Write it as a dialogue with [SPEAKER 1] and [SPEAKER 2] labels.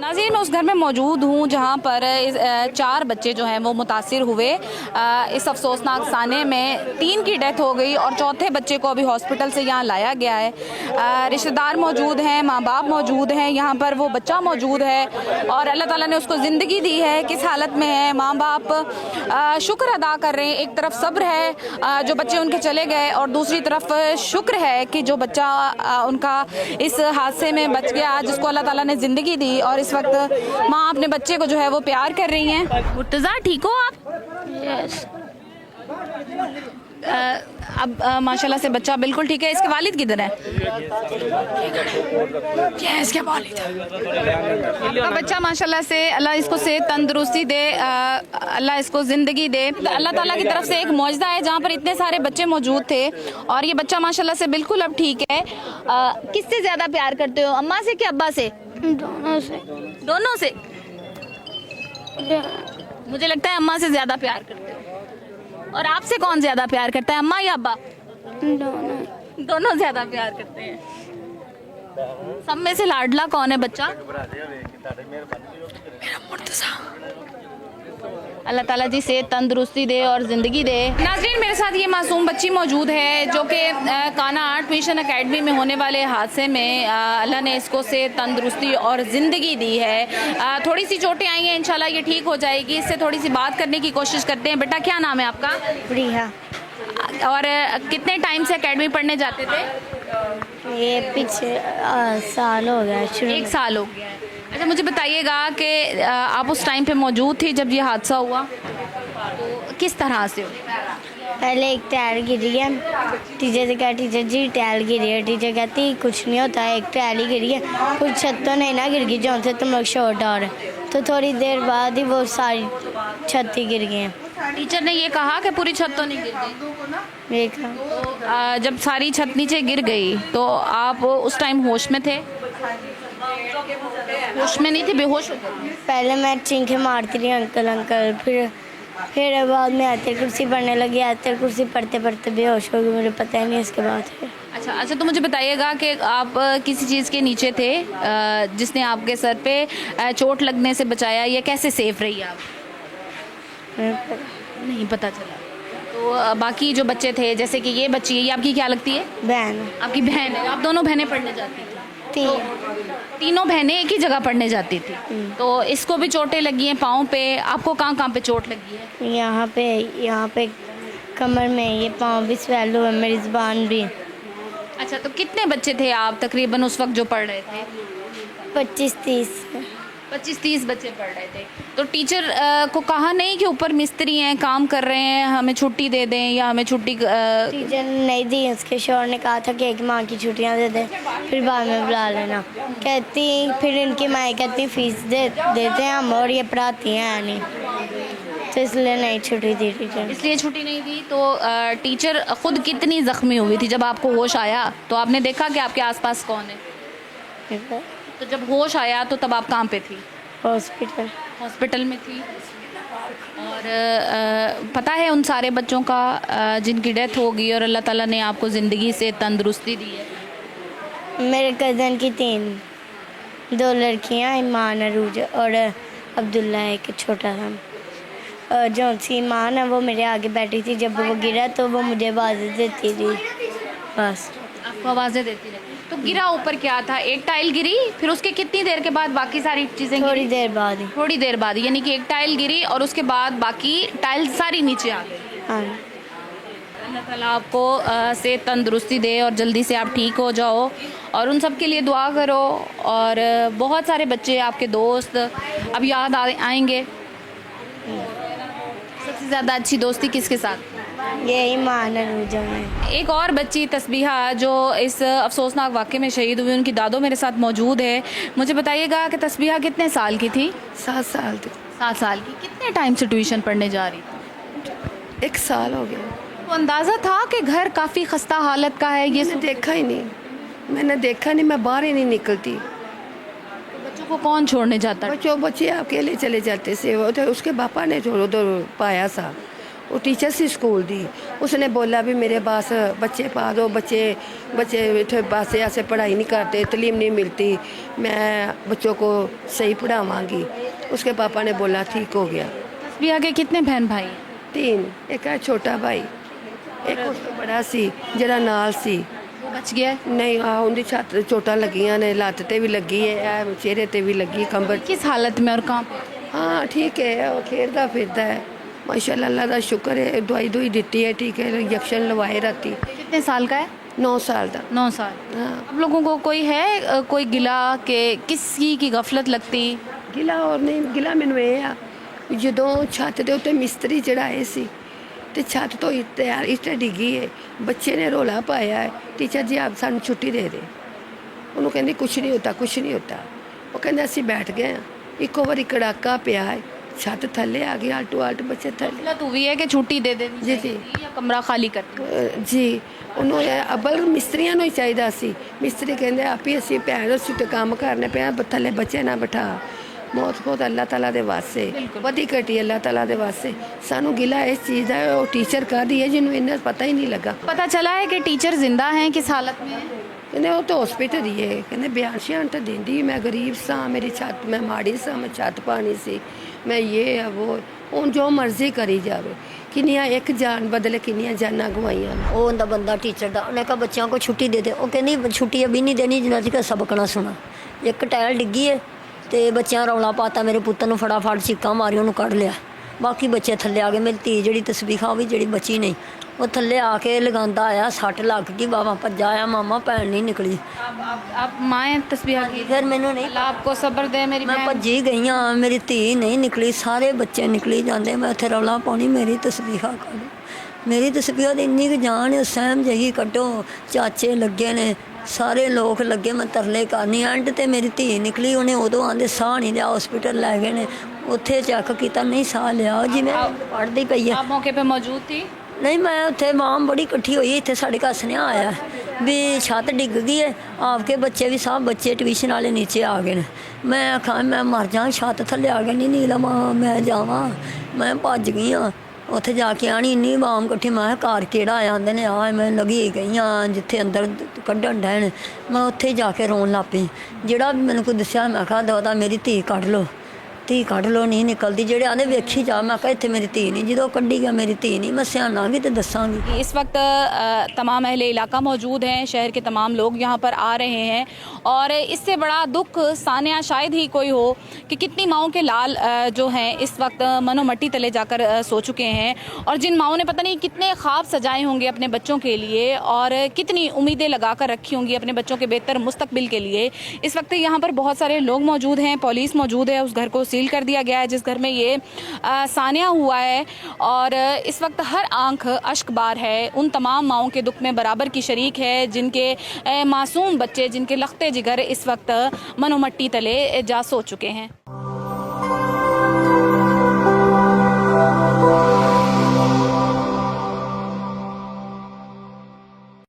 [SPEAKER 1] नाज़रीन, मैं उस घर में मौजूद हूँ जहाँ पर 4 बच्चे जो हैं वो मुतासिर हुए। इस अफसोसनाक साने में 3 की डेथ हो गई और चौथे बच्चे को अभी हॉस्पिटल से यहाँ लाया गया है। रिश्तेदार मौजूद हैं, माँ बाप मौजूद हैं, यहाँ पर वो बच्चा मौजूद है और अल्लाह ताला ने उसको ज़िंदगी दी है। किस हालत में है माँ बाप शुक्र अदा कर रहे हैं। एक तरफ सब्र है जो बच्चे उनके चले गए और दूसरी तरफ शुक्र है कि जो बच्चा उनका इस हादसे में बच गया, जिसको अल्लाह ताला ने ज़िंदगी दी। और इस वक्त माँ अपने बच्चे को जो है वो प्यार कर रही हैं। मुर्तज़ा, ठीक हो आप?
[SPEAKER 2] यस।
[SPEAKER 1] अब माशाल्लाह से बच्चा बिल्कुल ठीक है। इसके वालिद किधर है? इसके वालिद का बच्चा माशाल्लाह से, अल्लाह इसको सेहत तंदुरुस्ती दे, अल्लाह इसको ज़िंदगी दे। अल्लाह ताला की तरफ से एक मौजज़ा है जहाँ पर इतने सारे बच्चे मौजूद थे और ये बच्चा माशाल्लाह से बिल्कुल अब ठीक है। किससे ज़्यादा प्यार करते हो, अम्मा से कि अब्बा से?
[SPEAKER 2] दोनों से।
[SPEAKER 1] दोनों से? मुझे लगता है अम्मा से ज़्यादा प्यार करते हो। और आपसे कौन ज़्यादा प्यार करता है, अम्मा या अब्बा?
[SPEAKER 2] दोनों।
[SPEAKER 1] दोनों ज़्यादा प्यार करते हैं। सब में से लाडला कौन है बच्चा? मेरा मुर्तज़ा। अल्लाह ताला जी सेहत तंदुरुस्ती दे और ज़िंदगी दे। नाज़रीन, मेरे साथ ये मासूम बच्ची मौजूद है जो कि काना आर्ट मिशन एकेडमी में होने वाले हादसे में अल्लाह ने इसको सेहत तंदुरुस्ती और ज़िंदगी दी है। थोड़ी सी चोटें आई हैं, इंशाल्लाह ये ठीक हो जाएगी। इससे थोड़ी सी बात करने की कोशिश करते हैं। बेटा, क्या नाम है आपका?
[SPEAKER 2] प्रिया।
[SPEAKER 1] और कितने टाइम से एकेडमी पढ़ने जाते थे?
[SPEAKER 2] ये पीछे साल हो गया शुरू।
[SPEAKER 1] 1 साल हो गया है। अच्छा, मुझे बताइएगा कि आप उस टाइम पे मौजूद थी जब ये हादसा हुआ, तो किस तरह से?
[SPEAKER 2] पहले एक टायर गिरी है, टीचर से कहा टीचर जी टायर गिरी है। टीचर कहती कुछ नहीं होता है, एक टायर ही गिरी है, कुछ छत तो नहीं ना गिर गई जो से तुम लोग शॉर्ट आ रहे। तो थोड़ी देर बाद ही वो सारी छत ही गिर गई हैं।
[SPEAKER 1] टीचर ने ये कहा कि पूरी छत तो नहीं गिर गई?
[SPEAKER 2] ये कहा।
[SPEAKER 1] तो जब सारी छत नीचे गिर गई तो आप उस टाइम होश में थे? होश में नहीं थे, बेहोश हो गए?
[SPEAKER 2] पहले मैं चीखे मारती रही अंकल अंकल, फिर बाद में आयत कुर्सी पढ़ने लगी। आयत कुर्सी पढ़ते पढ़ते बेहोश हो गई, मुझे पता ही नहीं इसके बाद फिर।
[SPEAKER 1] अच्छा, तो मुझे बताइएगा कि आप किसी चीज़ के नीचे थे जिसने आपके सर पे चोट लगने से बचाया, या कैसे सेफ रही आप? नहीं पता चला। तो बाकी जो बच्चे थे, जैसे कि ये बच्ची है, ये आपकी क्या लगती है?
[SPEAKER 2] बहन।
[SPEAKER 1] आपकी बहन है। आप दोनों बहनें पढ़ने जाती थी? तीनों बहनें एक ही जगह पढ़ने जाती थी। तो इसको भी चोटें लगी हैं पाँव पे। आपको कहाँ कहाँ पे चोट लगी है?
[SPEAKER 2] यहाँ पे कमर में, ये पाँव भी स्वेल हुआ, मेरी ज़ुबान भी।
[SPEAKER 1] अच्छा, तो कितने बच्चे थे आप तकरीबन उस वक्त जो पढ़ रहे थे? 25-30 बच्चे पढ़ रहे थे। तो टीचर को कहा नहीं कि ऊपर मिस्त्री हैं, काम कर रहे हैं, हमें छुट्टी दे दें, या हमें छुट्टी?
[SPEAKER 2] टीचर नहीं दी। उसके शोर ने कहा था कि 1 माह की छुट्टियां दे दें, फिर बाद में बुला लेना। कहती फिर इनकी माँ कहती फीस देते हैं हम और ये पढ़ाती हैं नहीं, तो इसलिए नहीं छुट्टी दी टीचर।
[SPEAKER 1] इसलिए छुट्टी नहीं दी। तो टीचर खुद कितनी ज़ख्मी हुई थी जब आपको होश आया? तो आपने देखा कि आपके आसपास कौन है? तो जब होश आया तो तब आप कहाँ पे थी? हॉस्पिटल में थी। और पता है उन सारे बच्चों का जिनकी डेथ हो गई और अल्लाह ताला ने आपको ज़िंदगी से तंदुरुस्ती दी है?
[SPEAKER 2] मेरे कज़न की 2 लड़कियाँ, ईमान अरूज और अब्दुल्ला, एक छोटा था। जो सी ईमान है वो मेरे आगे बैठी थी, जब वो गिरा तो वो मुझे आवाज़ें देती थी। बस
[SPEAKER 1] आपको आवाज़ें देती रही। तो गिरा ऊपर क्या था? एक टाइल गिरी, फिर उसके कितनी देर के बाद बाकी सारी चीज़ें?
[SPEAKER 2] थोड़ी देर बाद ही।
[SPEAKER 1] थोड़ी देर बाद, यानी कि एक टाइल गिरी और उसके बाद बाकी टाइल सारी नीचे आ गई।
[SPEAKER 2] हाँ।
[SPEAKER 1] अल्लाह ताला आपको सेहत तंदुरुस्ती दे और जल्दी से आप ठीक हो जाओ, और उन सब के लिए दुआ करो। और बहुत सारे बच्चे, आपके दोस्त अब याद आएंगे। सबसे ज़्यादा अच्छी दोस्ती किसके साथ?
[SPEAKER 2] यही मान है।
[SPEAKER 1] एक और बच्ची तस्बीहा जो इस अफसोसनाक वाक़े में शहीद हुई, उनकी दादो मेरे साथ मौजूद है। मुझे बताइएगा कि तस्बीहा कितने साल की थी?
[SPEAKER 3] 7 साल थी।
[SPEAKER 1] 7 साल की। कितने टाइम से ट्यूशन पढ़ने जा रही थी?
[SPEAKER 3] 1 साल हो गया।
[SPEAKER 1] तो अंदाज़ा था कि घर काफ़ी खस्ता हालत का है? ये
[SPEAKER 3] देखा ही नहीं, मैंने देखा नहीं, मैं बाहर ही नहीं निकलती।
[SPEAKER 1] बच्चों को कौन छोड़ने जाता है?
[SPEAKER 3] बच्चे अकेले चले जाते से, वो तो उसके पापा ने जो उधर पाया सा, वो टीचर सी स्कूल दी। उसने बोला भी मेरे पास बच्चे पा दो, बच्चे इतने पास ऐसे पढ़ाई नहीं करते, तालीम नहीं मिलती, मैं बच्चों को सही पढ़ावांगी। उसके पापा ने बोला ठीक हो गया।
[SPEAKER 1] तस्बीहा के कितने बहन भाई हैं?
[SPEAKER 3] 3, एक है छोटा भाई, एक उस तो बड़ा सी जरा नाल सी।
[SPEAKER 1] वो बच गया है?
[SPEAKER 3] नहीं उनकी छत चोटां लगियां ने, लत्त ते भी लगी है, चेहरे ते भी लगी, कंबर।
[SPEAKER 1] किस हालत में और कहाँ पे?
[SPEAKER 3] हाँ ठीक है, वो खेलता फिरता है माशाल्लाह, अल्लाह का शुक्र है। दवाई दी है, ठीक है, इंजेक्शन लवाए राती।
[SPEAKER 1] कितने साल का है?
[SPEAKER 3] 9 साल का।
[SPEAKER 1] 9 साल।
[SPEAKER 3] हाँ
[SPEAKER 1] आप लोगों को कोई है कोई गिला के किसी की गफलत लगती?
[SPEAKER 3] गिला और नहीं गिला मैनू ये आ ਜਦੋਂ ਛੱਤ ਦੇ ਉੱਤੇ ਮਿਸਤਰੀ ਚੜਾਏ ਸੀ ਤੇ ਛੱਤ ਤੋਂ ਇੱਟ ਡਿੱਗੀ ਹੈ, ਬੱਚੇ ਨੇ ਰੋਲਾ ਪਾਇਆ ਹੈ, ਟੀਚਰ ਜੀ ਆਪ ਸਾਨੂੰ ਛੁੱਟੀ ਦੇ ਦੇ। ਉਹਨੂੰ ਕਹਿੰਦੀ ਕੁਛ ਨਹੀਂ ਹੁੰਦਾ, ਕੁਛ ਨਹੀਂ ਹੁੰਦਾ। ਉਹ ਕਹਿੰਦਾ ਅਸੀਂ ਬੈਠ ਗਏ ਹਾਂ। ਇੱਕੋ ਵਾਰੀ ਕੜਾਕਾ ਪਿਆ ਹੈ, ਛੱਤ ਥੱਲੇ ਆ ਗਈ, ਆਲਟੋ ਆਲਟ ਬੱਚੇ ਥੱਲੇ।
[SPEAKER 1] गफलत हुई है कि छुट्टी दे देनी
[SPEAKER 3] जी,
[SPEAKER 1] चाहिए थी या कमरा खाली कर?
[SPEAKER 3] ਜੀ ਉਹਨੂੰ ਅਬਲ ਮਿਸਤਰੀਆਂ ਨੂੰ ਹੀ ਚਾਹੀਦਾ ਸੀ। ਮਿਸਤਰੀ ਕਹਿੰਦੇ ਆਪ ਹੀ ਅਸੀਂ ਭੈਣ ਅਸੀਂ ਤੇ ਕੰਮ ਕਰਨੇ ਪਿਆ, ਥੱਲੇ ਬੱਚੇ ਨਾ ਬਿਠਾ। मौत बहुत अल्लाह ताला दे वास्ते वधी घटी, अल्लाह ताला दे वास्ते। सानू गिला इस चीज़ का वो टीचर कर रही है जिन्होंने इन्हें पता ही नहीं लगा।
[SPEAKER 1] पता चला है कि टीचर जिंदा हैं, किस हालत में है?
[SPEAKER 3] कहते वो तो हॉस्पिटल ही है, कहते बयान श्यान तो देंदी, मैं गरीब सा, मेरी छत मैं माड़ी सा, मैं छत पानी सी, मैं ये है वो। हूँ जो मर्जी करी जाए, किनिया एक जान बदले किनिया जाना गवाइया।
[SPEAKER 4] वो उनका बंदा टीचर का, उन्हें कहा बच्चों को छुट्टी दे दे। वो कहनी छुट्टी अभी नहीं देनी जिन्ना चिर सबक ना सुना। एक टायल डिग्गी है तो बच्चों रौला पाता, मेरे पुत्तर नूं फटाफट चीकां मारी उन्होंने कढ़ लिया। बाकी बच्चे थल्ले आ गए। मेरी धी जी तस्बीहा भी जी बची नहीं, वो थल्ले आके लगांदा आया, सट लग गई, बाबा भज्जा आया, मामा भैन नहीं निकली।
[SPEAKER 1] आप माँ हैं तस्बीहा की?
[SPEAKER 4] फिर मैनू नहीं,
[SPEAKER 1] अल्लाह आपको सब्र दे मेरी
[SPEAKER 4] मैं
[SPEAKER 1] बहन।
[SPEAKER 4] भज्जी गई हाँ, मेरी धी नहीं निकली, सारे बच्चे निकली जाते। मैं उत्थे रौला पानी मेरी तस्बीहा कढ़ो, मेरी तस्बीहा दी इन्नी क जान है, सहम जही कड्डो। चाचे लगे ने, सारे लोग लगे, मैं तरले करनी। एंड ते मेरी धी निकली, उन्हें उदों आंदे साह नहीं लिया, हॉस्पिटल लै गए ने, उत्थे चेक किया नहीं साह लिया, जिवें पढ़दी पई है।
[SPEAKER 1] आप मौके पे मौजूद थी?
[SPEAKER 4] नहीं मैं उत्थे माम बड़ी इकट्ठी हुई, इत्थे साढ़े घर सुनेहा आया भी छत डिग गई है, आपके बच्चे भी सब बच्चे ट्यूशन वाले नीचे आ गए। मैं आखा मैं मर जा, छत थल्ले आ गए, नहीं नीला मां मैं जावां। मैं भज गई हाँ, उत्थे जाके आनी इन्नी बाम कट्ठी, मैं घर केड़ा आया, आंदे ने आ। मैं लगी गई हाँ जिथे अंदर कड्ढन डैन, मैं उत्थे जाके रोन लग पई। जेड़ा भी मैनूं कोई दस्सिया मैं कहा दादा मेरी धी कढ़ लो, धी कढ़ लो, नहीं निकलती। जेड़े आंदे वेखी जा, मैं कहा इत्थे मेरी धी नहीं, जो कड्ढी गया मेरी धी नहीं, मैं सियानांगी तो दसांगी।
[SPEAKER 1] इस वक्त तमाम अहले इलाका मौजूद हैं, शहर के तमाम लोग यहाँ पर आ रहे हैं और इससे बड़ा दुख सानिया शायद ही कोई हो कि कितनी माओं के लाल जो हैं इस वक्त मनो मट्टी तले जाकर सो चुके हैं और जिन माओं ने पता नहीं कितने ख्वाब सजाए होंगे अपने बच्चों के लिए और कितनी उम्मीदें लगा कर रखी होंगी अपने बच्चों के बेहतर मुस्तकबिल के लिए। इस वक्त यहाँ पर बहुत सारे लोग मौजूद हैं, पुलिस मौजूद है, उस घर को सील कर दिया गया है जिस घर में ये सानिया हुआ है और इस वक्त हर आंख अश्कबार है, उन तमाम माओं के दुख में बराबर की शरीक है जिनके मासूम बच्चे, जिनके लख्ते जिगर इस वक्त मनो मट्टी तले जा सो चुके हैं।